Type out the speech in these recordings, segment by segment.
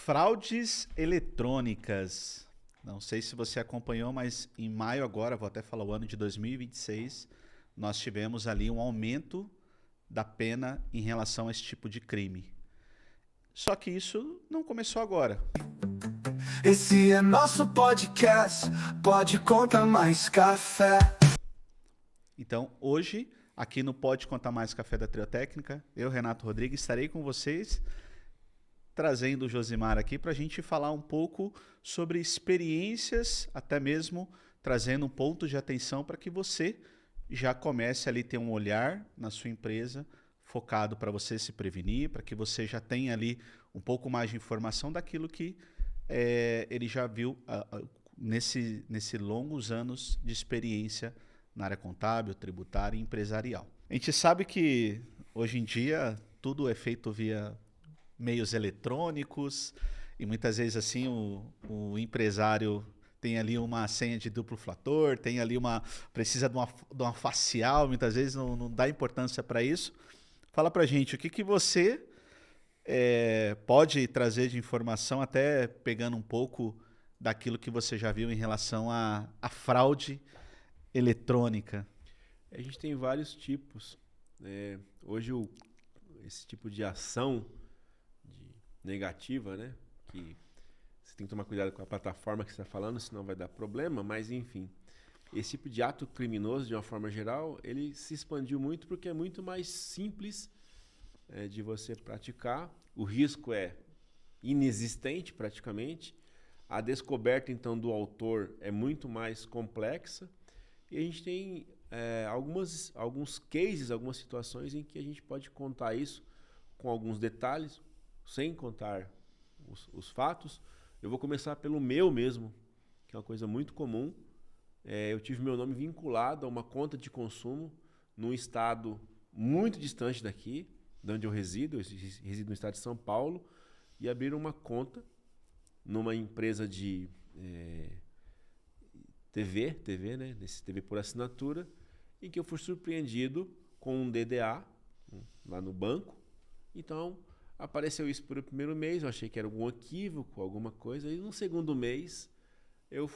Fraudes eletrônicas. Não sei se você acompanhou, mas em maio agora, vou até falar o ano de 2026, nós tivemos ali um aumento da pena em relação a esse tipo de crime. Só que isso não começou agora. Esse é nosso podcast, pode contar mais café. Então, hoje, aqui no Pode Contar Mais Café da Triotécnica, eu, Renato Rodrigues, estarei com vocês, trazendo o Josimar aqui para a gente falar um pouco sobre experiências, até mesmo trazendo um ponto de atenção para que você já comece ali a ter um olhar na sua empresa focado para você se prevenir, para que você já tenha ali um pouco mais de informação daquilo que ele já viu nesse longos anos de experiência na área contábil, tributária e empresarial. A gente sabe que hoje em dia tudo é feito via meios eletrônicos e muitas vezes assim o empresário tem ali uma senha de duplo fator, tem ali precisa de uma facial, muitas vezes não dá importância para isso. Fala pra gente, o que você pode trazer de informação, até pegando um pouco daquilo que você já viu em relação à fraude eletrônica? A gente tem vários tipos. Hoje, esse tipo de ação negativa, né? Que você tem que tomar cuidado com a plataforma que você está falando, senão vai dar problema, mas enfim. Esse tipo de ato criminoso, de uma forma geral, ele se expandiu muito porque é muito mais simples de você praticar. O risco é inexistente praticamente. A descoberta, então, do autor é muito mais complexa. E a gente tem alguns cases, algumas situações em que a gente pode contar isso com alguns detalhes, sem contar os fatos. Eu vou começar pelo meu mesmo, que é uma coisa muito comum. Eu tive meu nome vinculado a uma conta de consumo num estado muito distante daqui, de onde eu resido no estado de São Paulo, e abriram uma conta numa empresa de TV, né? Nesse TV por assinatura, em que eu fui surpreendido com um DDA lá no banco. Então, apareceu isso por o primeiro mês, eu achei que era algum equívoco, alguma coisa, e no segundo mês eu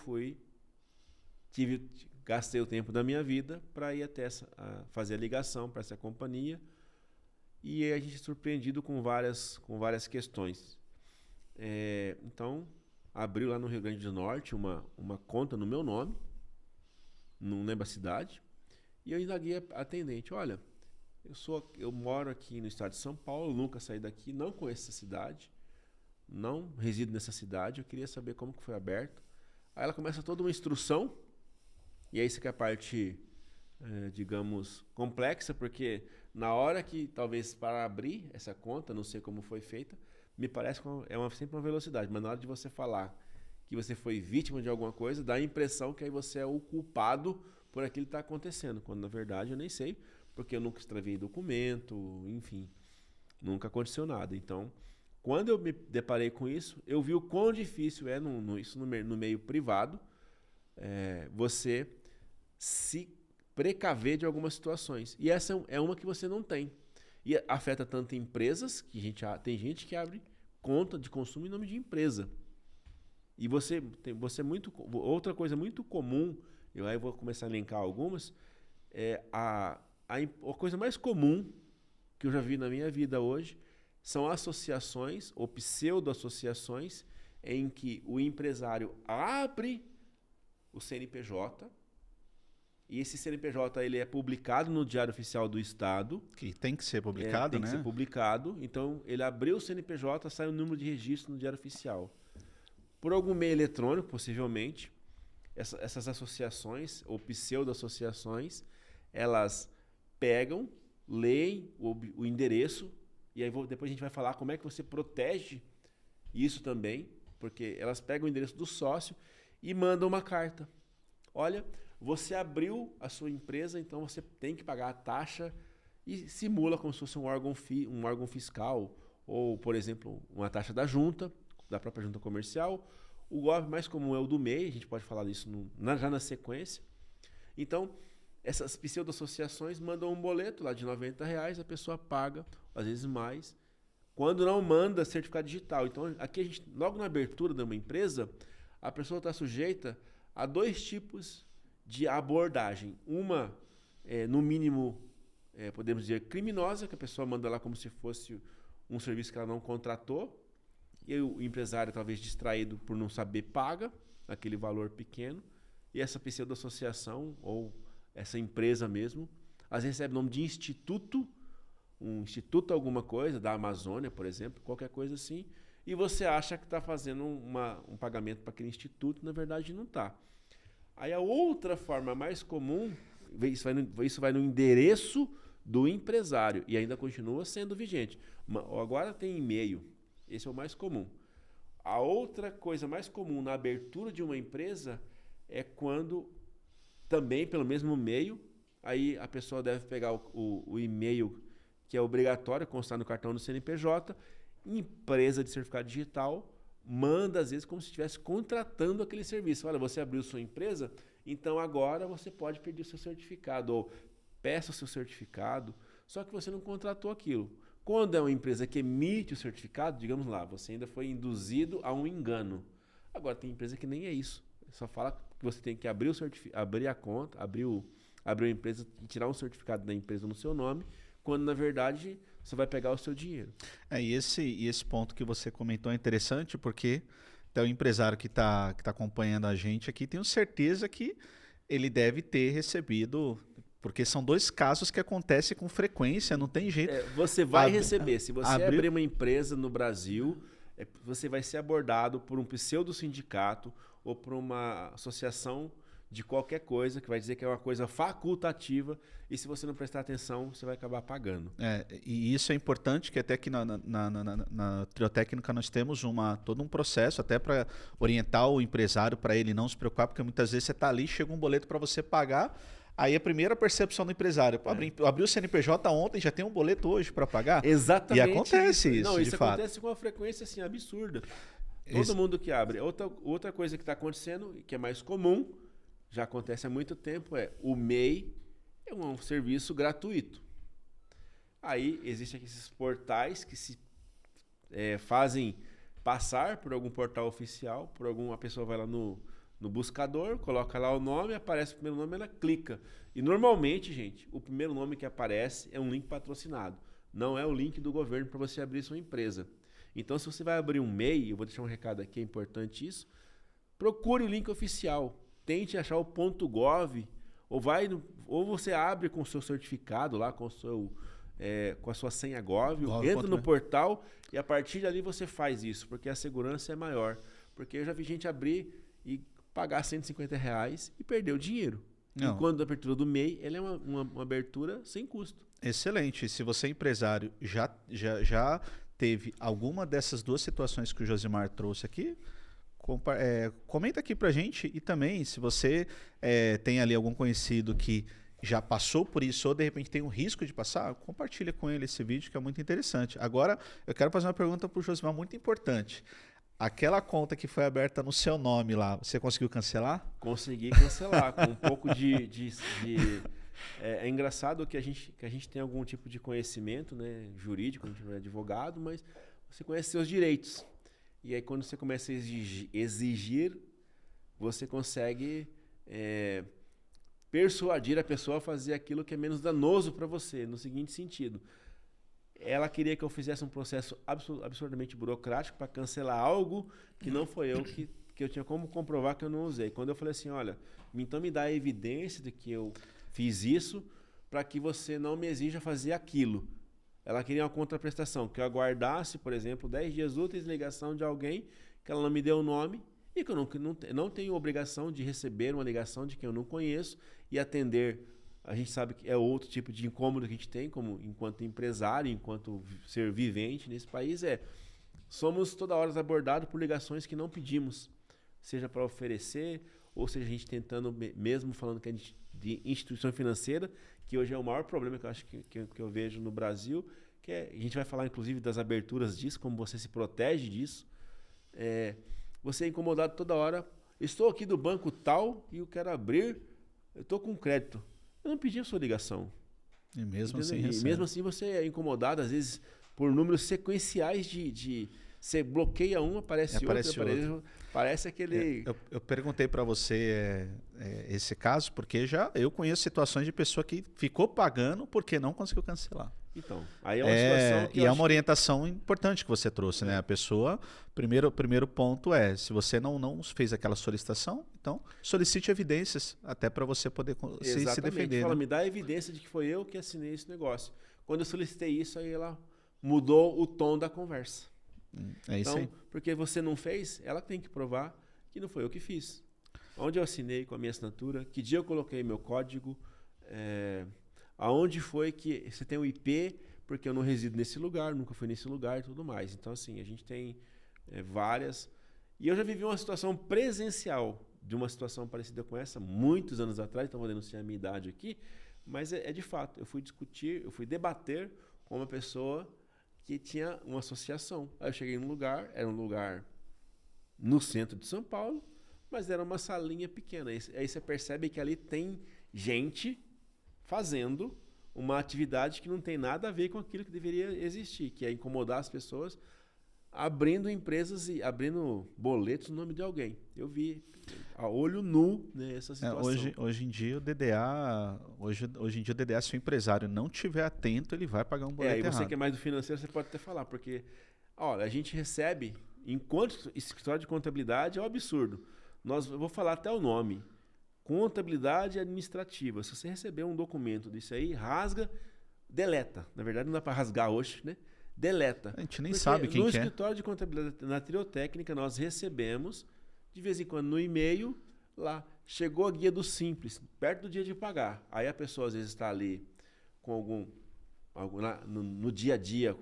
gastei o tempo da minha vida para ir até fazer a ligação para essa companhia, e a gente é surpreendido com várias questões. Então, abriu lá no Rio Grande do Norte uma conta no meu nome, não lembro a cidade, e eu indaguei a atendente: olha, eu moro aqui no estado de São Paulo, nunca saí daqui, não conheço essa cidade, não resido nessa cidade, eu queria saber como que foi aberto. Aí ela começa toda uma instrução, e aí isso que é a parte, digamos, complexa, porque na hora que, talvez para abrir essa conta, não sei como foi feita, me parece que sempre uma velocidade, mas na hora de você falar que você foi vítima de alguma coisa, dá a impressão que aí você é o culpado por aquilo que está acontecendo, quando na verdade eu nem sei, porque eu nunca extraviei documento, enfim, nunca aconteceu nada. Então, quando eu me deparei com isso, eu vi o quão difícil é, no meio privado, você se precaver de algumas situações. E essa é uma que você não tem. E afeta tanto empresas, que tem gente que abre conta de consumo em nome de empresa. E outra coisa muito comum, aí eu vou começar a elencar algumas, a coisa mais comum que eu já vi na minha vida hoje são associações ou pseudo-associações em que o empresário abre o CNPJ, e esse CNPJ ele é publicado no Diário Oficial do Estado. Que tem que ser publicado, né? Tem que ser publicado. Então, ele abriu o CNPJ, sai o número de registro no Diário Oficial. Por algum meio eletrônico, possivelmente, essas associações ou pseudo-associações, elas pegam, leem o endereço, e aí depois a gente vai falar como é que você protege isso também, porque elas pegam o endereço do sócio e mandam uma carta. Olha, você abriu a sua empresa, então você tem que pagar a taxa, e simula como se fosse um órgão fiscal, ou, por exemplo, uma taxa da junta, da própria junta comercial. O golpe mais comum é o do MEI, a gente pode falar disso já na sequência. Então, essas pseudo-associações mandam um boleto lá de R$90, a pessoa paga, às vezes mais, quando não manda certificado digital. Então, aqui a gente, logo na abertura de uma empresa, a pessoa está sujeita a 2 tipos de abordagem. Uma, no mínimo, podemos dizer, criminosa, que a pessoa manda lá como se fosse um serviço que ela não contratou, e aí o empresário, talvez distraído por não saber, paga aquele valor pequeno, e essa pseudo-associação, ou essa empresa mesmo, às vezes recebe o nome de instituto, um instituto alguma coisa, da Amazônia, por exemplo, qualquer coisa assim, e você acha que está fazendo um pagamento para aquele instituto, na verdade não está. Aí a outra forma mais comum, isso vai no endereço do empresário, e ainda continua sendo vigente. Agora tem e-mail, esse é o mais comum. A outra coisa mais comum na abertura de uma empresa é quando, também pelo mesmo e-mail, aí a pessoa deve pegar o e-mail que é obrigatório constar no cartão do CNPJ, empresa de certificado digital, manda às vezes como se estivesse contratando aquele serviço. Olha, você abriu sua empresa, então agora você pode pedir o seu certificado, ou peça o seu certificado, só que você não contratou aquilo. Quando é uma empresa que emite o certificado, digamos lá, você ainda foi induzido a um engano. Agora tem empresa que nem é isso. Só fala que você tem que abrir a conta, abrir a empresa e tirar um certificado da empresa no seu nome, quando na verdade você vai pegar o seu dinheiro. E esse ponto que você comentou é interessante, porque até o empresário que está acompanhando a gente aqui, tenho certeza que ele deve ter recebido, porque são 2 casos que acontecem com frequência, não tem jeito. Você vai receber. Se você abrir uma empresa no Brasil, você vai ser abordado por um pseudo-sindicato ou por uma associação de qualquer coisa, que vai dizer que é uma coisa facultativa, e se você não prestar atenção, você vai acabar pagando. E isso é importante, que até aqui na Triotécnica nós temos todo um processo até para orientar o empresário, para ele não se preocupar, porque muitas vezes você está ali, chega um boleto para você pagar, aí a primeira percepção do empresário, abriu o CNPJ ontem, já tem um boleto hoje para pagar? Exatamente. E acontece isso, não, de isso fato. acontece com uma frequência assim, absurda. Todo mundo que abre. Outra coisa que está acontecendo, que é mais comum, já acontece há muito tempo, o MEI é um serviço gratuito. Aí existem esses portais que se fazem passar por algum portal oficial, a pessoa vai lá no buscador, coloca lá o nome, aparece o primeiro nome, ela clica. E normalmente, gente, o primeiro nome que aparece é um link patrocinado. Não é o link do governo para você abrir sua empresa. Então, se você vai abrir um MEI, eu vou deixar um recado aqui, é importante isso, procure o link oficial. Tente achar o .gov, ou você abre com o seu certificado lá, com a sua senha Gov, entra no portal e a partir dali você faz isso, porque a segurança é maior. Porque eu já vi gente abrir e pagar R$150 e perder o dinheiro. Não. Enquanto a abertura do MEI, ela é uma abertura sem custo. Excelente. Se você é empresário, já teve alguma dessas 2 situações que o Josimar trouxe aqui, comenta aqui pra gente, e também se você tem ali algum conhecido que já passou por isso ou de repente tem um risco de passar, compartilha com ele esse vídeo que é muito interessante. Agora eu quero fazer uma pergunta pro Josimar muito importante. Aquela conta que foi aberta no seu nome lá, você conseguiu cancelar? Consegui cancelar com um pouco de é engraçado que a gente tem algum tipo de conhecimento, né, jurídico, a gente não é advogado, mas você conhece seus direitos. E aí, quando você começa a exigir, você consegue persuadir a pessoa a fazer aquilo que é menos danoso para você, no seguinte sentido. Ela queria que eu fizesse um processo absurdamente burocrático para cancelar algo que não foi eu que eu tinha como comprovar que eu não usei. Quando eu falei assim, olha, então me dá a evidência de que eu fiz isso para que você não me exija fazer aquilo. Ela queria uma contraprestação, que eu aguardasse, por exemplo, 10 dias úteis de ligação de alguém que ela não me deu o nome e que eu não tenho obrigação de receber uma ligação de quem eu não conheço e atender. A gente sabe que é outro tipo de incômodo que a gente tem como enquanto empresário, enquanto ser vivente nesse país, somos toda hora abordados por ligações que não pedimos, seja para oferecer, ou seja, a gente tentando, mesmo falando que é de instituição financeira, que hoje é o maior problema que eu acho que eu vejo no Brasil, que a gente vai falar inclusive das aberturas disso, como você se protege disso. Você é incomodado toda hora. Estou aqui do banco tal e eu quero abrir, eu estou com crédito. Eu não pedi a sua ligação. E mesmo entendeu? assim E mesmo assim você é incomodado, às vezes por números sequenciais de você bloqueia um, aparece outro. Parece aquele... Eu perguntei para você esse caso, porque eu conheço situações de pessoa que ficou pagando porque não conseguiu cancelar. Então, aí é uma situação que e é uma orientação importante que você trouxe, né? A pessoa, primeiro ponto se você não fez aquela solicitação, então solicite evidências até para você poder se defender. Fala, me dá evidência de que foi eu que assinei esse negócio. Quando eu solicitei isso, aí ela mudou o tom da conversa. É isso aí. Porque você não fez, ela tem que provar que não foi eu que fiz. Onde eu assinei com a minha assinatura, que dia eu coloquei meu código, aonde foi que você tem o IP, porque eu não resido nesse lugar, nunca fui nesse lugar e tudo mais. Então, assim, a gente tem várias... E eu já vivi uma situação presencial de uma situação parecida com essa, muitos anos atrás, então vou denunciar a minha idade aqui, mas é de fato, eu fui debater com uma pessoa que tinha uma associação. Aí eu cheguei num lugar, era um lugar no centro de São Paulo, mas era uma salinha pequena. Aí você percebe que ali tem gente fazendo uma atividade que não tem nada a ver com aquilo que deveria existir, que é incomodar as pessoas, abrindo empresas e abrindo boletos no nome de alguém. Eu vi a olho nu, né, essa situação. Hoje em dia o DDA, se o empresário não estiver atento, ele vai pagar um boleto errado. E você que é mais do financeiro, você pode até falar, porque olha, a gente recebe, enquanto escritório de contabilidade é um absurdo. Eu vou falar até o nome. Contabilidade administrativa. Se você receber um documento disso aí, rasga, deleta. Na verdade, não dá para rasgar hoje, né? Deleta. A gente nem sabe quem no que é. No escritório de contabilidade, na Triotécnica, nós recebemos, de vez em quando, no e-mail, lá, chegou a guia do Simples, perto do dia de pagar. Aí a pessoa, às vezes, está ali com no dia a dia,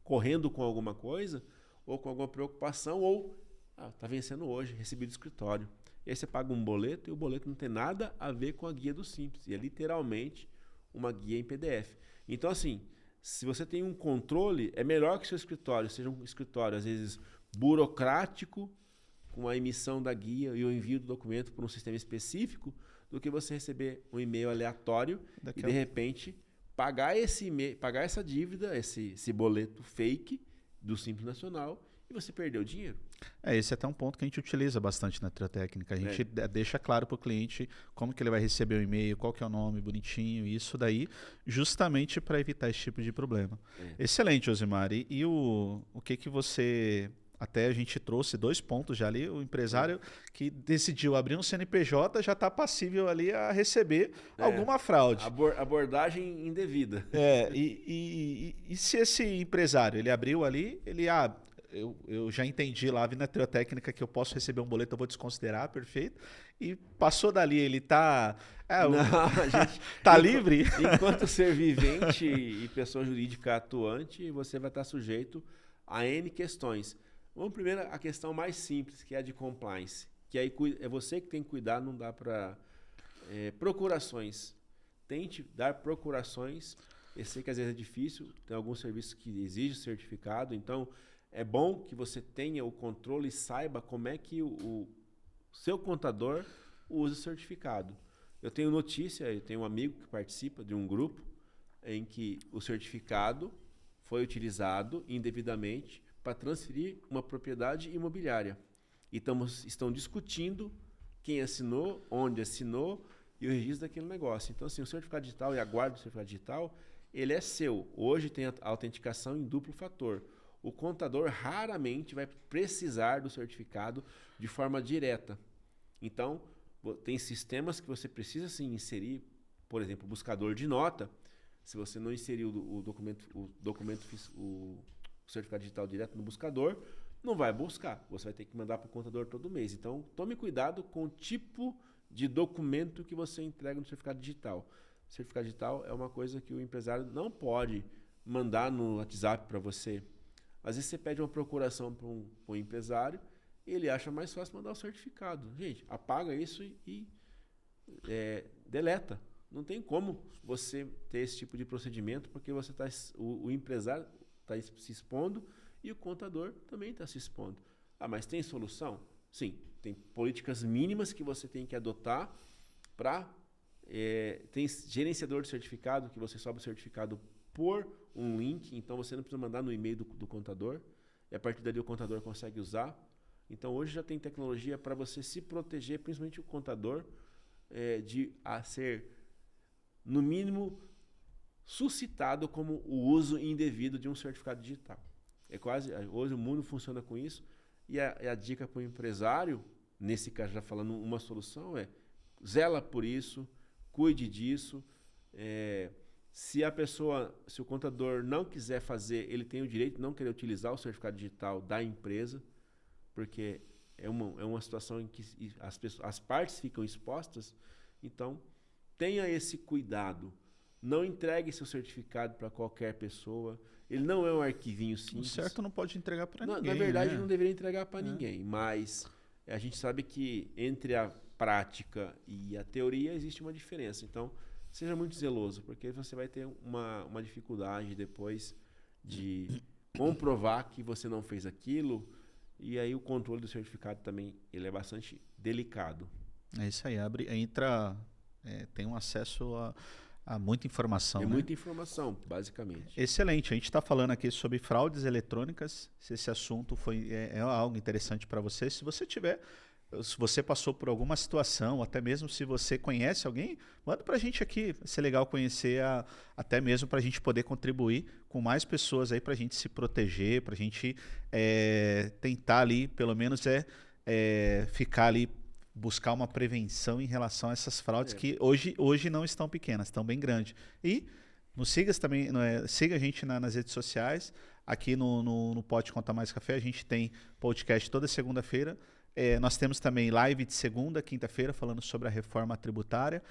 correndo com alguma coisa, ou com alguma preocupação, ou está vencendo hoje, recebi do escritório. E aí você paga um boleto e o boleto não tem nada a ver com a guia do Simples. E é literalmente uma guia em PDF. Então, assim, se você tem um controle, é melhor que o seu escritório seja um escritório, às vezes, burocrático, com a emissão da guia e o envio do documento por um sistema específico, do que você receber um e-mail aleatório e, de repente, pagar essa dívida, esse boleto fake do Simples Nacional, e você perdeu o dinheiro. Esse é até um ponto que a gente utiliza bastante na Triotécnica. A gente deixa claro para o cliente como que ele vai receber o e-mail, qual que é o nome bonitinho, isso daí, justamente para evitar esse tipo de problema. Excelente, Josimar. E o que você... Até a gente trouxe 2 pontos já ali. O empresário que decidiu abrir um CNPJ já está passível ali a receber alguma fraude. Abordagem indevida. E se esse empresário ele abriu ali, eu já entendi lá, vi na Triotécnica que eu posso receber um boleto, eu vou desconsiderar, perfeito. E passou dali, ele tá livre? Enquanto ser vivente e pessoa jurídica atuante, você vai estar sujeito a N questões. Vamos primeiro a questão mais simples, que é a de compliance. Que aí é você que tem que cuidar, não dá para... procurações. Tente dar procurações. Eu sei que às vezes é difícil, tem alguns serviços que exigem certificado, então... É bom que você tenha o controle e saiba como é que o seu contador usa o certificado. Eu tenho um amigo que participa de um grupo em que o certificado foi utilizado indevidamente para transferir uma propriedade imobiliária. E estão discutindo quem assinou, onde assinou e o registro daquele negócio. Então, assim, o certificado digital e a guarda do certificado digital, ele é seu. Hoje tem a autenticação em duplo fator. O contador raramente vai precisar do certificado de forma direta. Então, tem sistemas que você precisa sim inserir, por exemplo, o buscador de nota. Se você não inserir o certificado digital direto no buscador, não vai buscar. Você vai ter que mandar para o contador todo mês. Então, tome cuidado com o tipo de documento que você entrega no certificado digital. O certificado digital é uma coisa que o empresário não pode mandar no WhatsApp para você. Às vezes você pede uma procuração para um empresário e ele acha mais fácil mandar o certificado. Gente, apaga isso e deleta. Não tem como você ter esse tipo de procedimento porque o empresário está se expondo e o contador também está se expondo. Mas tem solução? Sim, tem políticas mínimas que você tem que adotar para... tem gerenciador de certificado, que você sobe o certificado por um link, então você não precisa mandar no e-mail do contador, e a partir dali o contador consegue usar. Então hoje já tem tecnologia para você se proteger, principalmente o contador, de ser, no mínimo, suscitado como o uso indevido de um certificado digital. Hoje o mundo funciona com isso, e a dica para o empresário, nesse caso já falando uma solução, zela por isso, cuide disso. Se o contador não quiser fazer, ele tem o direito de não querer utilizar o certificado digital da empresa, porque é uma situação em que as partes ficam expostas. Então, tenha esse cuidado. Não entregue seu certificado para qualquer pessoa. Ele não é um arquivinho simples. O certo não pode entregar para ninguém. Na verdade, né? não deveria entregar para ninguém, mas a gente sabe que entre a prática e a teoria existe uma diferença. Então, seja muito zeloso, porque você vai ter uma dificuldade depois de comprovar que você não fez aquilo, e aí o controle do certificado também ele é bastante delicado. É isso aí, tem um acesso a muita informação. Muita informação, basicamente. Excelente, a gente está falando aqui sobre fraudes eletrônicas, se esse assunto é algo interessante para você, se você passou por alguma situação, ou até mesmo se você conhece alguém, manda para a gente aqui. Vai ser legal conhecer, até mesmo para a gente poder contribuir com mais pessoas aí, para a gente se proteger, para a gente tentar ali, pelo menos ficar ali, buscar uma prevenção em relação a essas fraudes que hoje não estão pequenas, estão bem grandes. E nos siga também, siga a gente nas redes sociais, aqui no Pode Contar Mais Café, a gente tem podcast toda segunda-feira. Nós temos também live de segunda, quinta-feira, falando sobre a reforma tributária.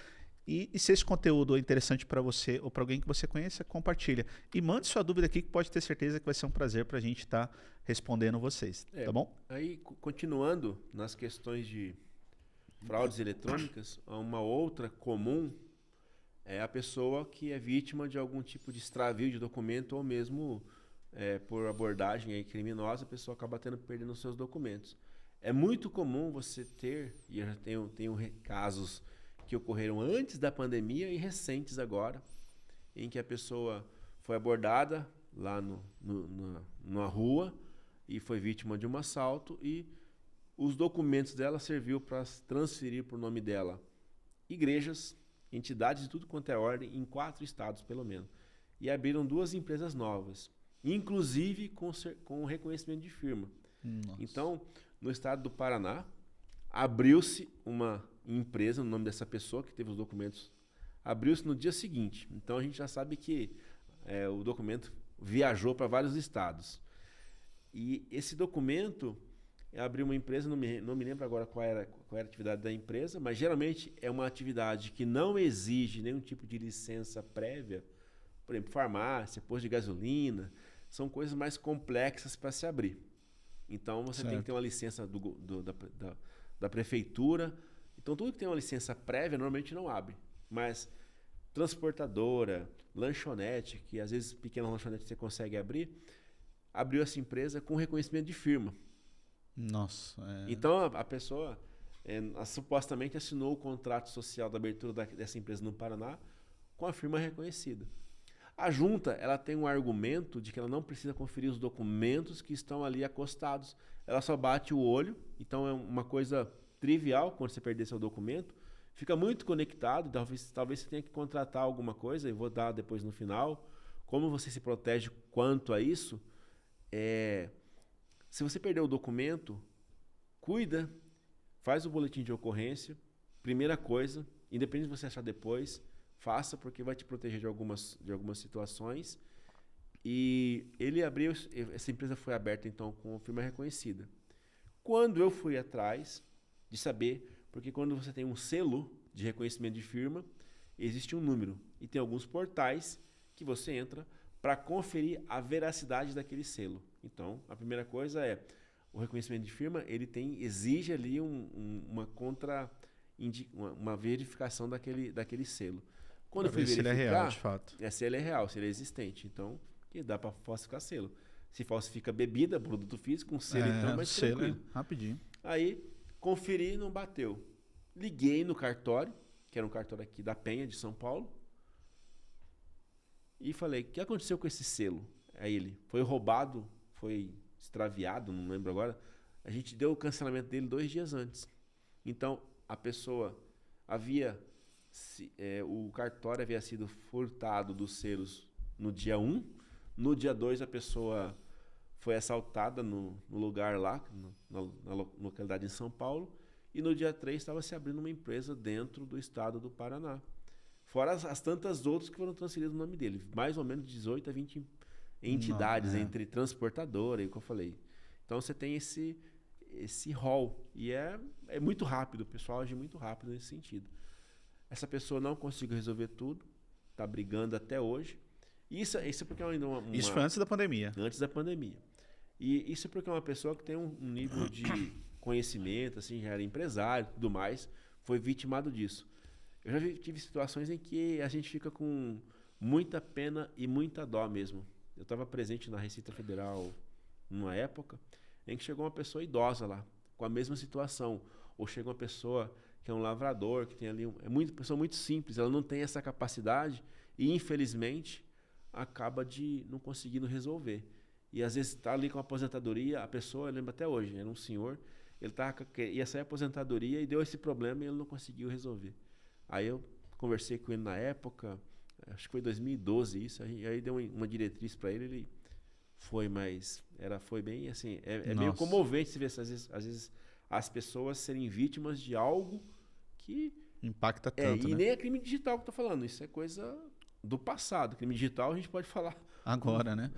E se esse conteúdo é interessante para você ou para alguém que você conheça, compartilha. E mande sua dúvida aqui, que pode ter certeza que vai ser um prazer para a gente estar respondendo vocês. Tá bom? Aí, continuando nas questões de fraudes eletrônicas, uma outra comum é a pessoa que é vítima de algum tipo de extravio de documento ou mesmo por abordagem aí criminosa, a pessoa acaba perdendo os seus documentos. É muito comum você ter, e eu já tenho casos que ocorreram antes da pandemia e recentes agora, em que a pessoa foi abordada lá numa rua e foi vítima de um assalto, e os documentos dela serviu para transferir para o nome dela igrejas, entidades de tudo quanto é ordem, em 4 estados pelo menos. E abriram 2 empresas novas, inclusive com reconhecimento de firma. Nossa. Então, no estado do Paraná, abriu-se uma empresa no nome dessa pessoa que teve os documentos, abriu-se no dia seguinte. Então a gente já sabe que o documento viajou para vários estados. E esse documento abriu uma empresa, não me lembro agora qual era a atividade da empresa, mas geralmente é uma atividade que não exige nenhum tipo de licença prévia. Por exemplo, farmácia, posto de gasolina, são coisas mais complexas para se abrir. Então você tem que ter uma licença da prefeitura. Então tudo que tem uma licença prévia normalmente não abre. Mas transportadora, lanchonete, que às vezes pequena lanchonete você consegue abrir, abriu essa empresa com reconhecimento de firma. Nossa. Então a pessoa supostamente assinou o contrato social da abertura dessa empresa no Paraná com a firma reconhecida. A junta, ela tem um argumento de que ela não precisa conferir os documentos que estão ali acostados. Ela só bate o olho, então é uma coisa trivial quando você perder seu documento. Fica muito conectado, talvez você tenha que contratar alguma coisa, e vou dar depois no final. Como você se protege quanto a isso? Se você perder o documento, cuida, faz o boletim de ocorrência. Primeira coisa, independente de você achar depois, faça, porque vai te proteger de algumas situações. E essa empresa foi aberta então com firma reconhecida. Quando eu fui atrás de saber, porque quando você tem um selo de reconhecimento de firma, existe um número, e tem alguns portais que você entra para conferir a veracidade daquele selo. Então, a primeira coisa o reconhecimento de firma, ele exige ali uma verificação daquele selo. Quando eu fui verificar, se ele é real, de fato. Se ele é real, se ele é existente. Então, que dá para falsificar selo. Se falsifica bebida, produto físico, um selo então, mas tranquilo. Rapidinho. Aí, conferi, não bateu. Liguei no cartório, que era um cartório aqui da Penha, de São Paulo. E falei, o que aconteceu com esse selo? Aí ele, foi roubado, foi extraviado, não lembro agora. A gente deu o cancelamento dele 2 dias antes. Então, a pessoa o cartório havia sido furtado dos selos no dia 1. No dia 2, a pessoa foi assaltada no lugar lá, na localidade em São Paulo. E no dia 3 estava se abrindo uma empresa dentro do estado do Paraná. Fora as tantas outras que foram transferidas no nome dele. Mais ou menos 18 a 20 entidades, entre transportadora e o que eu falei. Então você tem esse rol. E é muito rápido, o pessoal age muito rápido nesse sentido. Essa pessoa não conseguiu resolver tudo, está brigando até hoje. Isso é porque ainda Isso foi antes da pandemia. Antes da pandemia. E isso é porque é uma pessoa que tem um nível de conhecimento, assim, já era empresário e tudo mais, foi vitimado disso. Eu já tive situações em que a gente fica com muita pena e muita dó mesmo. Eu estava presente na Receita Federal numa época em que chegou uma pessoa idosa lá, com a mesma situação. Ou chega uma pessoa que é um lavrador, que tem ali... pessoa muito simples, ela não tem essa capacidade e, infelizmente, acaba de não conseguindo resolver. E, às vezes, está ali com a aposentadoria, a pessoa, eu lembro até hoje, era um senhor, ele ia sair a aposentadoria e deu esse problema e ele não conseguiu resolver. Aí eu conversei com ele na época, acho que foi 2012 isso, aí deu uma diretriz para ele foi bem assim, meio comovente se ver às vezes as pessoas serem vítimas de algo que impacta tanto, e né? nem é crime digital que eu tô falando, isso é coisa do passado. Crime digital a gente pode falar agora, né?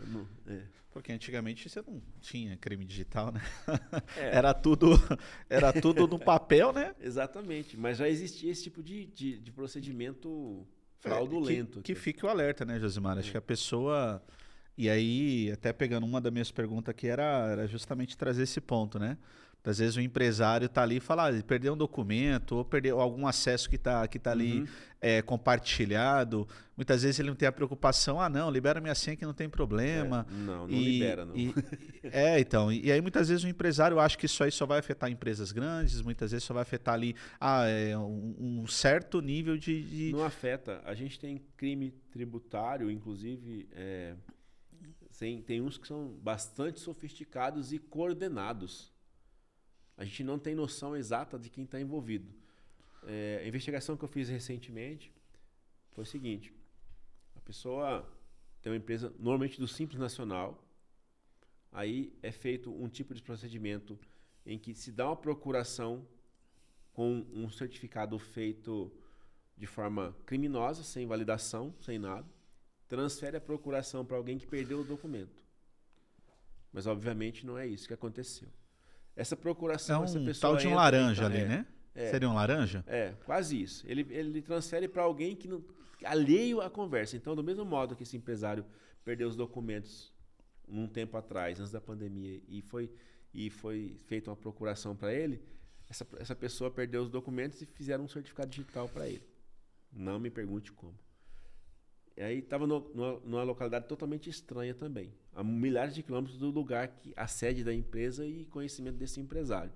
Porque antigamente você não tinha crime digital, né? Era tudo no papel, né? Exatamente, mas já existia esse tipo de procedimento fraudulento. Que fique o alerta, né, Josimar? Acho que a pessoa... E aí, até pegando uma das minhas perguntas aqui, era justamente trazer esse ponto, né? Às vezes o empresário está ali e fala, ele perdeu um documento ou perdeu algum acesso que tá ali compartilhado. Muitas vezes ele não tem a preocupação, não, libera minha senha que não tem problema. Não libera, não. Então. E aí muitas vezes o empresário acha que isso aí só vai afetar empresas grandes, muitas vezes só vai afetar ali um certo nível de... Não afeta. A gente tem crime tributário, inclusive... Tem uns que são bastante sofisticados e coordenados. A gente não tem noção exata de quem está envolvido. A investigação que eu fiz recentemente foi o seguinte. A pessoa tem uma empresa, normalmente do Simples Nacional, aí é feito um tipo de procedimento em que se dá uma procuração com um certificado feito de forma criminosa, sem validação, sem nada, transfere a procuração para alguém que perdeu o documento. Mas, obviamente, não é isso que aconteceu. Essa procuração, essa pessoa... tal de um laranja ali, né? Seria um laranja? Quase isso. Ele transfere para alguém que não, alheio à conversa. Então, do mesmo modo que esse empresário perdeu os documentos um tempo atrás, antes da pandemia, e foi feita uma procuração para ele, essa pessoa perdeu os documentos e fizeram um certificado digital para ele. Não me pergunte como. E aí estava numa localidade totalmente estranha também, a milhares de quilômetros do lugar a sede da empresa e conhecimento desse empresário.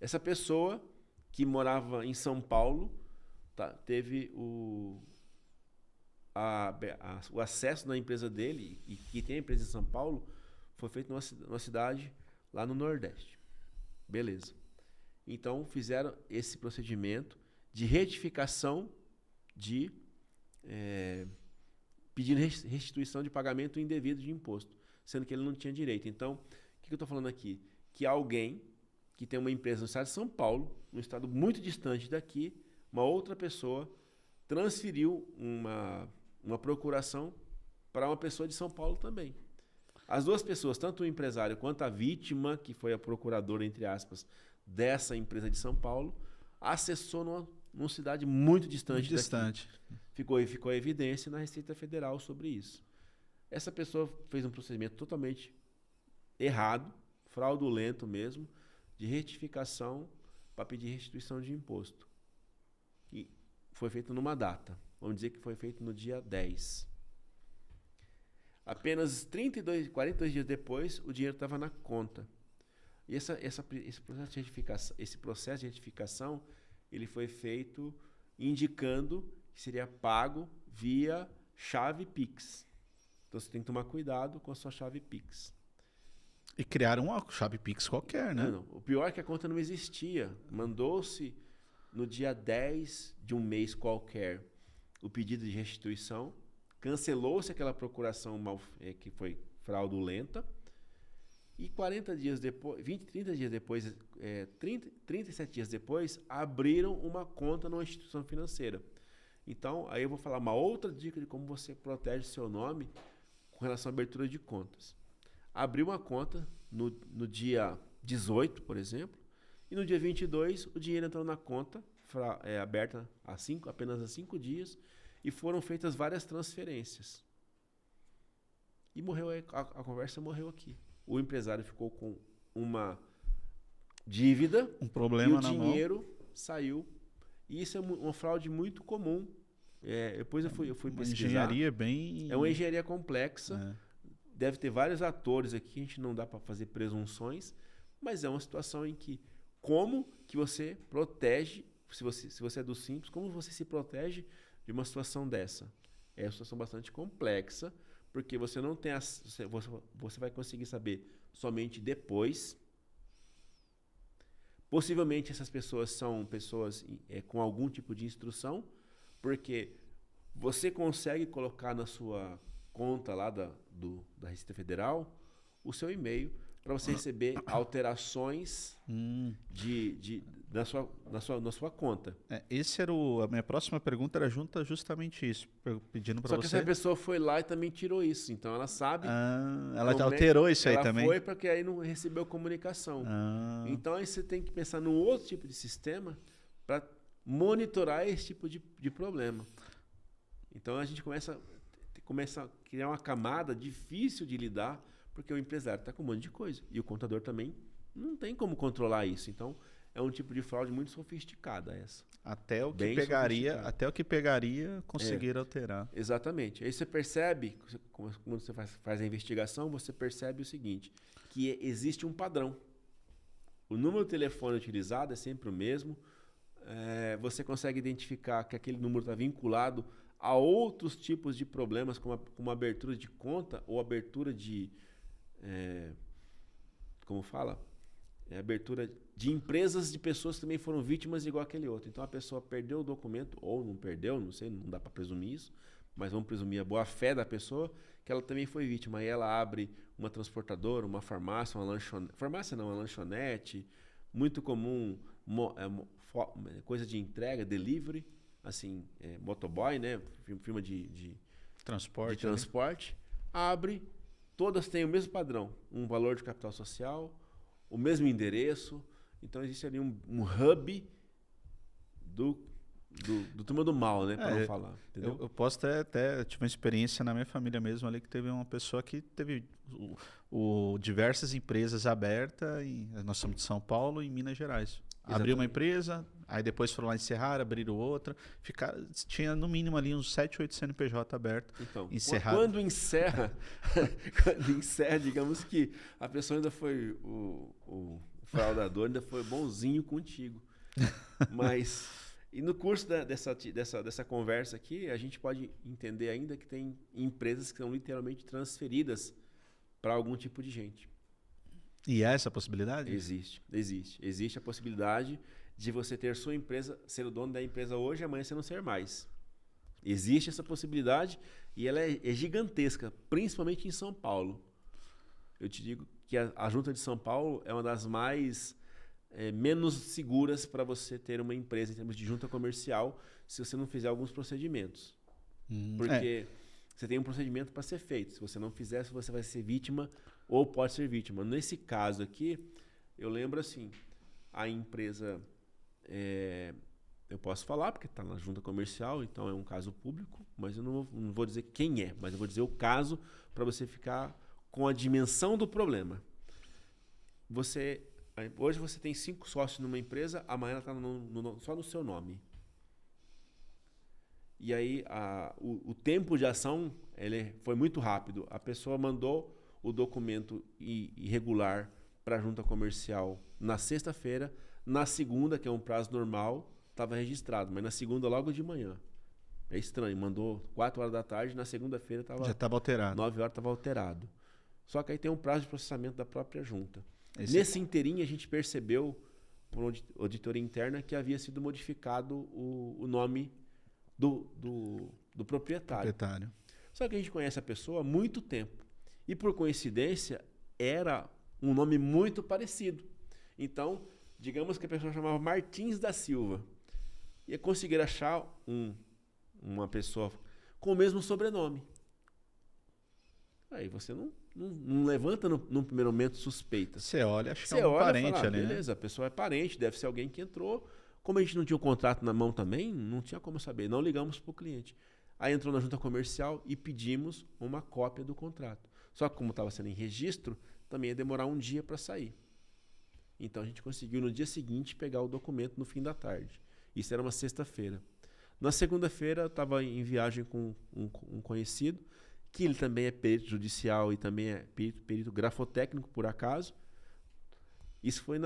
Essa pessoa que morava em São Paulo teve o acesso na empresa dele, e que tem a empresa em São Paulo, foi feito numa cidade lá no Nordeste. Beleza. Então fizeram esse procedimento de retificação de... pedindo restituição de pagamento indevido de imposto, sendo que ele não tinha direito. Então, o que eu estou falando aqui? Que alguém que tem uma empresa no estado de São Paulo, num estado muito distante daqui, uma outra pessoa transferiu uma procuração para uma pessoa de São Paulo também. As duas pessoas, tanto o empresário quanto a vítima, que foi a procuradora, entre aspas, dessa empresa de São Paulo, acessou numa cidade muito distante daqui. Ficou evidência na Receita Federal sobre isso. Essa pessoa fez um procedimento totalmente errado, fraudulento mesmo, de retificação para pedir restituição de imposto. E foi feito numa data. Vamos dizer que foi feito no dia 10. Apenas 42 dias depois, o dinheiro estava na conta. E esse processo de retificação, ele foi feito indicando que seria pago via chave Pix. Então você tem que tomar cuidado com a sua chave Pix. E criaram uma chave Pix qualquer, né? Não. O pior é que a conta não existia. Mandou-se no dia 10 de um mês qualquer o pedido de restituição, cancelou-se aquela procuração que foi fraudulenta, e 40 dias depois, 30 dias depois, 37 dias depois, abriram uma conta numa instituição financeira. Então, aí eu vou falar uma outra dica de como você protege seu nome com relação à abertura de contas. Abriu uma conta no dia 18, por exemplo, e no dia 22 o dinheiro entrou na conta, aberta apenas há 5 dias, e foram feitas várias transferências. E morreu, a conversa morreu aqui. O empresário ficou com uma dívida, Um problema e o na mão. dinheiro saiu. E isso é uma fraude muito comum. Depois eu fui Uma pesquisar. engenharia bem... É uma engenharia complexa. É. Deve ter vários atores aqui, a gente não dá para fazer presunções, mas é uma situação em que como que você protege, se você é do Simples, como você se protege de uma situação dessa? É uma situação bastante complexa, porque você não tem você vai conseguir saber somente depois. Possivelmente essas pessoas são pessoas com algum tipo de instrução, porque você consegue colocar na sua conta lá da Receita Federal o seu e-mail para você receber alterações na sua conta. Esse era a minha próxima pergunta, era justamente isso, pedindo para Só que você... essa pessoa foi lá e também tirou isso, então ela sabe... ela já alterou isso aí também? Ela foi porque aí não recebeu comunicação. Então aí você tem que pensar num outro tipo de sistema para monitorar esse tipo de problema. Então a gente começa a criar uma camada difícil de lidar, porque o empresário está com um monte de coisa. E o contador também não tem como controlar isso. Então, é um tipo de fraude muito sofisticada essa. Até o que Bem pegaria conseguir alterar. Exatamente. Aí você percebe, quando você faz a investigação, você percebe o seguinte, que existe um padrão. O número de telefone utilizado é sempre o mesmo. Você consegue identificar que aquele número está vinculado a outros tipos de problemas, como uma abertura de conta ou abertura de... abertura de empresas de pessoas que também foram vítimas igual aquele outro. Então a pessoa perdeu o documento, ou não perdeu, não sei, não dá para presumir isso, mas vamos presumir a boa-fé da pessoa, que ela também foi vítima. Aí ela abre uma transportadora, uma farmácia, uma lanchonete. Farmácia não, uma lanchonete. Muito comum, coisa de entrega, delivery, assim, motoboy, né? Firma de transporte. Abre, todas têm o mesmo padrão. Um valor de capital social, o mesmo endereço. Então existe ali um hub do turma do mal, né? Para não falar. Entendeu? Eu posso até tive uma experiência na minha família mesmo ali, que teve uma pessoa que teve diversas empresas abertas, nós somos de São Paulo e em Minas Gerais. Exatamente. Abriu uma empresa, aí depois foram lá encerrar, abriram outra. Tinha no mínimo ali uns 7, 8 CNPJ abertos. Então, encerrado. quando encerra, digamos que a pessoa ainda foi o fraudador, ainda foi bonzinho contigo. Mas, e no curso dessa conversa aqui, a gente pode entender ainda que tem empresas que são literalmente transferidas para algum tipo de gente. E há essa possibilidade? Existe a possibilidade de você ter sua empresa, ser o dono da empresa hoje e amanhã você não ser mais. Existe essa possibilidade e ela é gigantesca, principalmente em São Paulo. Eu te digo que a Junta de São Paulo é uma das menos seguras para você ter uma empresa em termos de junta comercial, se você não fizer alguns procedimentos. Porque você tem um procedimento para ser feito. Se você não fizer, você vai ser vítima ou pode ser vítima. Nesse caso aqui, eu lembro assim, a empresa, eu posso falar porque está na junta comercial, então é um caso público, mas eu não vou dizer quem é, mas eu vou dizer o caso para você ficar com a dimensão do problema. Hoje você tem 5 sócios numa empresa, amanhã ela está só no seu nome. E aí o tempo de ação foi muito rápido. A pessoa mandou o documento irregular para a junta comercial na sexta-feira. Na segunda, que é um prazo normal, estava registrado. Mas na segunda, logo de manhã, É estranho, mandou 4 horas da tarde, na segunda-feira Já estava alterado. 9 horas estava alterado. Só que aí tem um prazo de processamento da própria junta. Esse- Nesse inteirinho, a gente percebeu, por auditoria interna, que havia sido modificado o nome do proprietário. Proprietário. Só que a gente conhece a pessoa há muito tempo. E por coincidência, era um nome muito parecido. Então, digamos que a pessoa chamava Martins da Silva. E conseguir achar uma pessoa com o mesmo sobrenome. Aí você não levanta num primeiro momento suspeitas. Você olha, acho que Você é um olha e parente fala, ali, né? beleza, a pessoa é parente, deve ser alguém que entrou. Como a gente não tinha o contrato na mão também, não tinha como saber. Não ligamos para o cliente. Aí entrou na junta comercial e pedimos uma cópia do contrato. Só que como estava sendo em registro, também ia demorar um dia para sair. Então a gente conseguiu no dia seguinte pegar o documento no fim da tarde. Isso era uma sexta-feira. Na segunda-feira eu estava em viagem com um conhecido, que ele também é perito judicial e também é perito grafotécnico, por acaso. Isso foi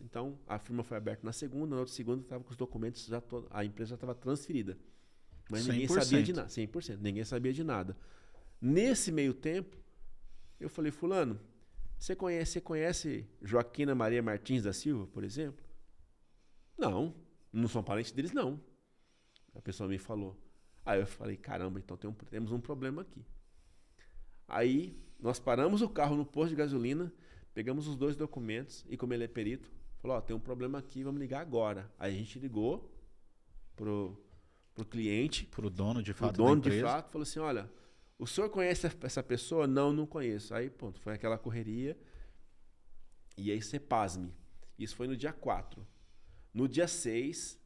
então a firma foi aberta na segunda, na outra segunda estava com os documentos, a empresa já estava transferida. Mas ninguém 100%. sabia de nada. 100%. Ninguém sabia de nada. Nesse meio tempo, eu falei, fulano, você conhece Joaquina Maria Martins da Silva, por exemplo? Não são parentes deles, não. A pessoa me falou. Aí eu falei, caramba, então temos um problema aqui. Aí nós paramos o carro no posto de gasolina, pegamos os 2 documentos e como ele é perito, falou, tem um problema aqui, vamos ligar agora. Aí a gente ligou pro cliente, Pro dono de fato o dono da de empresa. fato, falou assim, olha, o senhor conhece essa pessoa? Não conheço. Aí, ponto, foi aquela correria. E aí você pasme. Isso foi no dia 4. No dia 6,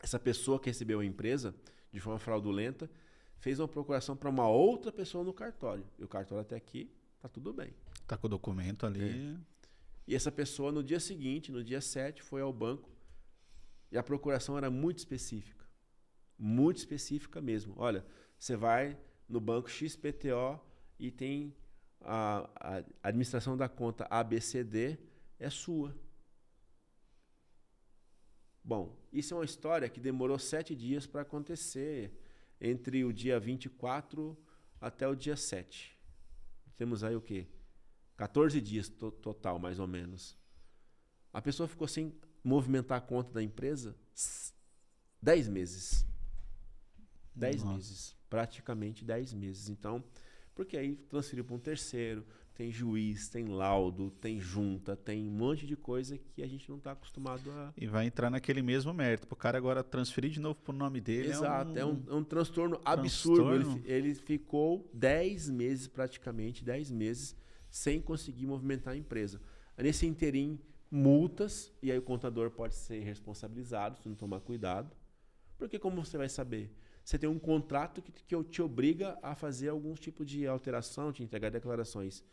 essa pessoa que recebeu a empresa, de forma fraudulenta, fez uma procuração para uma outra pessoa no cartório. E o cartório até aqui, tá tudo bem. Tá com o documento ali. E essa pessoa, no dia seguinte, no dia 7, foi ao banco. E a procuração era muito específica. Muito específica mesmo. Olha, você vai no banco XPTO e tem a administração da conta ABCD é sua. Bom, isso é uma história que demorou 7 dias para acontecer, entre o dia 24 até o dia 7. Temos aí o quê? 14 dias total, mais ou menos. A pessoa ficou sem movimentar a conta da empresa 10 meses. 10 Nossa. meses. Praticamente 10 meses. Então, porque aí transferiu para um terceiro, tem juiz, tem laudo, tem junta, tem um monte de coisa que a gente não está acostumado a... E vai entrar naquele mesmo mérito. Para o cara agora transferir de novo pro nome dele. Exato, é um transtorno transtorno. absurdo. Ele ficou 10 meses, praticamente 10 meses, sem conseguir movimentar a empresa. Nesse interim, multas, e aí o contador pode ser responsabilizado se não tomar cuidado. Porque como você vai saber? Você tem um contrato que te obriga a fazer algum tipo de alteração, te entregar declarações.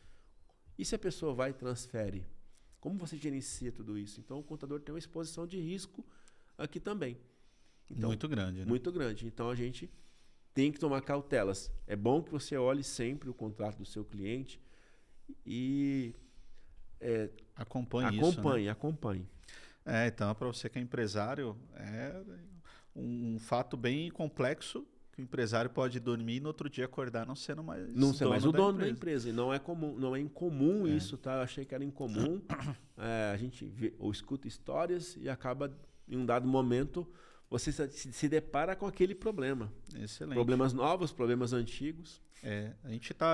E se a pessoa vai e transfere? Como você gerencia tudo isso? Então, o contador tem uma exposição de risco aqui também. Então, muito grande, né? muito grande. Então, a gente tem que tomar cautelas. É bom que você olhe sempre o contrato do seu cliente e Acompanhe isso, né? acompanhe. Então, para você que é empresário, é um fato bem complexo que o empresário pode dormir e no outro dia acordar não sendo mais Não ser mais o dono da empresa. empresa. E não é comum, não é incomum isso, tá? Eu achei que era incomum. A gente vê, ou escuta histórias e acaba, em um dado momento, você se depara com aquele problema. Excelente. Problemas novos, problemas antigos.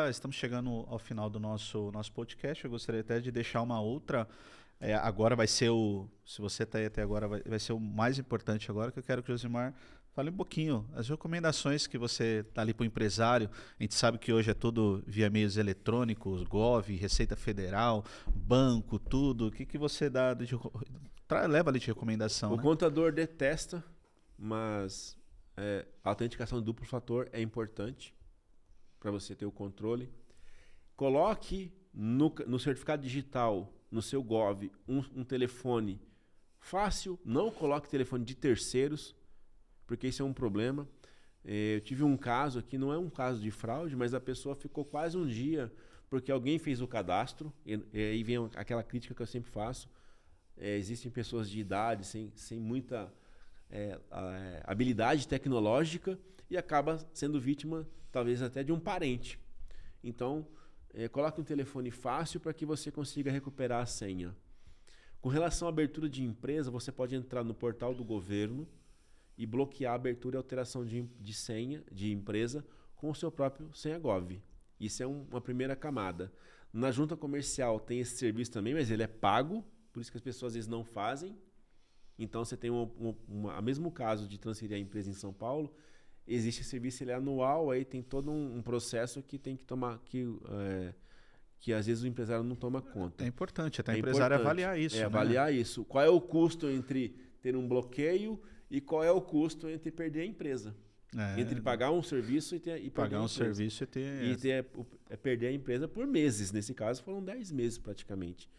Estamos chegando ao final do nosso podcast. Eu gostaria até de deixar uma outra. Agora vai ser se você está aí até agora, vai ser o mais importante agora, que eu quero que o Josimar fale um pouquinho. As recomendações que você dá ali para o empresário. A gente sabe que hoje é tudo via meios eletrônicos, Gov, Receita Federal, banco, tudo. O que você dá leva ali de recomendação? O né? contador detesta, mas a autenticação do duplo fator é importante para você ter o controle. Coloque no certificado digital, no seu Gov, um telefone fácil. Não coloque telefone de terceiros, porque isso é um problema. Eu tive um caso aqui, não é um caso de fraude, mas a pessoa ficou quase um dia porque alguém fez o cadastro. E aí vem aquela crítica que eu sempre faço. Existem pessoas de idade sem muita habilidade tecnológica e acaba sendo vítima, talvez até de um parente. Então, coloque um telefone fácil para que você consiga recuperar a senha. Com relação à abertura de empresa, você pode entrar no portal do governo e bloquear a abertura e alteração de senha de empresa com o seu próprio Senha.gov. Isso é uma primeira camada. Na junta comercial tem esse serviço também, mas ele é pago, por isso que as pessoas às vezes não fazem. Então você tem a mesmo caso de transferir a empresa em São Paulo, existe serviço, ele é anual, aí tem todo um processo que tem que tomar, que às vezes o empresário não toma conta. É importante, até o empresário avaliar isso. Né? Avaliar isso. Qual é o custo entre ter um bloqueio e qual é o custo entre perder a empresa? Entre pagar um serviço e pagar um serviço e perder a empresa por meses. Nesse caso, foram 10 meses praticamente.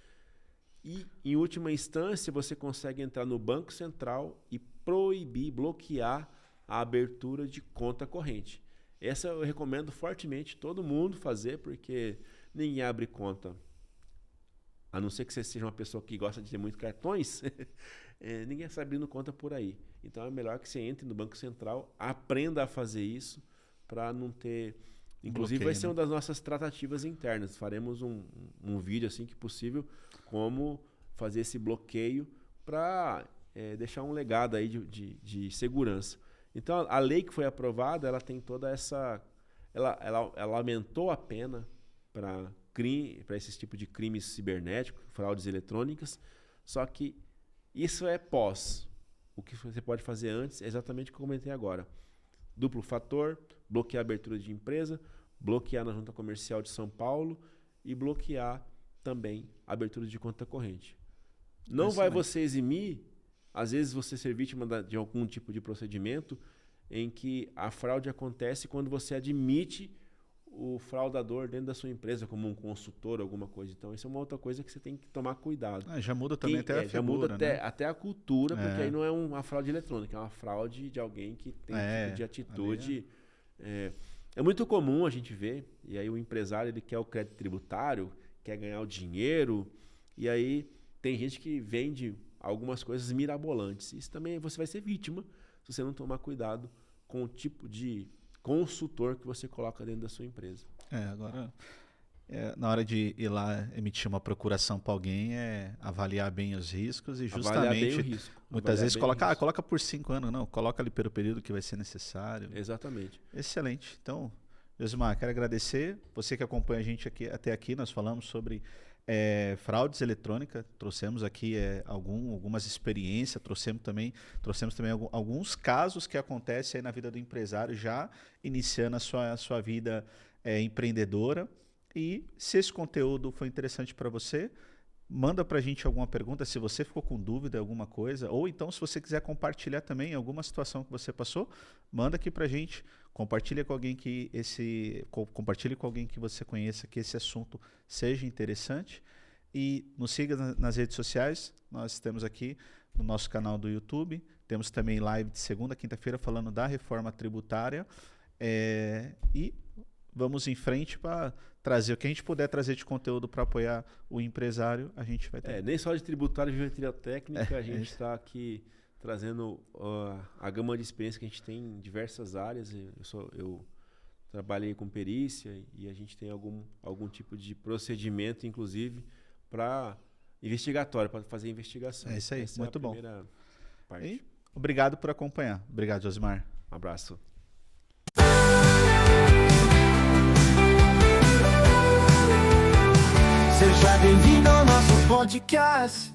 E, em última instância, você consegue entrar no Banco Central e bloquear a abertura de conta corrente. Essa eu recomendo fortemente todo mundo fazer, porque ninguém abre conta. A não ser que você seja uma pessoa que gosta de ter muitos cartões, ninguém está abrindo conta por aí. Então é melhor que você entre no Banco Central, aprenda a fazer isso para não ter... Inclusive bloqueio, vai ser uma das nossas tratativas internas. Faremos um vídeo, assim que possível, como fazer esse bloqueio para deixar um legado aí de segurança. Então a lei que foi aprovada, ela tem toda essa... Ela aumentou a pena para esse tipo de crimes cibernéticos, fraudes eletrônicas, só que isso é pós. O que você pode fazer antes é exatamente o que eu comentei agora. Duplo fator, bloquear a abertura de empresa, bloquear na junta comercial de São Paulo e bloquear também a abertura de conta corrente. Não vai você eximir, às vezes você ser vítima de algum tipo de procedimento em que a fraude acontece quando você admite o fraudador dentro da sua empresa, como um consultor, alguma coisa. Então, isso é uma outra coisa que você tem que tomar cuidado. Já muda também até a figura, já muda né? até a cultura, porque aí não é uma fraude eletrônica, é uma fraude de alguém que tem tipo de atitude. É muito comum a gente ver, e aí o empresário ele quer o crédito tributário, quer ganhar o dinheiro, e aí tem gente que vende algumas coisas mirabolantes. Isso também você vai ser vítima se você não tomar cuidado com o tipo de consultor que você coloca dentro da sua empresa. Agora, na hora de ir lá emitir uma procuração para alguém, avaliar bem os riscos e justamente muitas vezes coloca por 5 anos, não, coloca ali pelo período que vai ser necessário. Exatamente. Excelente. Então, Josimar, quero agradecer você que acompanha a gente até aqui. Nós falamos sobre fraudes eletrônicas, trouxemos aqui algumas experiências, trouxemos também alguns casos que acontecem aí na vida do empresário, já iniciando a sua vida empreendedora. E se esse conteúdo foi interessante para você, manda para a gente alguma pergunta, se você ficou com dúvida, alguma coisa, ou então se você quiser compartilhar também alguma situação que você passou, manda aqui para a gente, compartilhe com alguém que você conheça, que esse assunto seja interessante, e nos siga nas redes sociais. Nós temos aqui no nosso canal do YouTube, temos também live de segunda a quinta-feira falando da reforma tributária, e vamos em frente para trazer o que a gente puder trazer de conteúdo para apoiar o empresário, a gente vai ter. Nem só de tributário e geometria técnica, a gente está aqui trazendo a gama de experiência que a gente tem em diversas áreas. Eu trabalhei com perícia e a gente tem algum tipo de procedimento, inclusive, para investigatório, para fazer investigação. É isso aí, essa muito é a bom. Primeira parte. E obrigado por acompanhar. Obrigado, Josimar. Um abraço. Seja bem-vindo ao nosso podcast.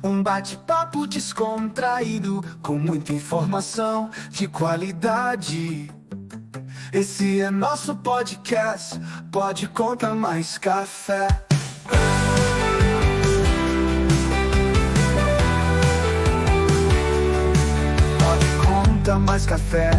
Um bate-papo descontraído, com muita informação de qualidade. Esse é nosso podcast, Pode Contar Mais Café. Pode Contar Mais Café.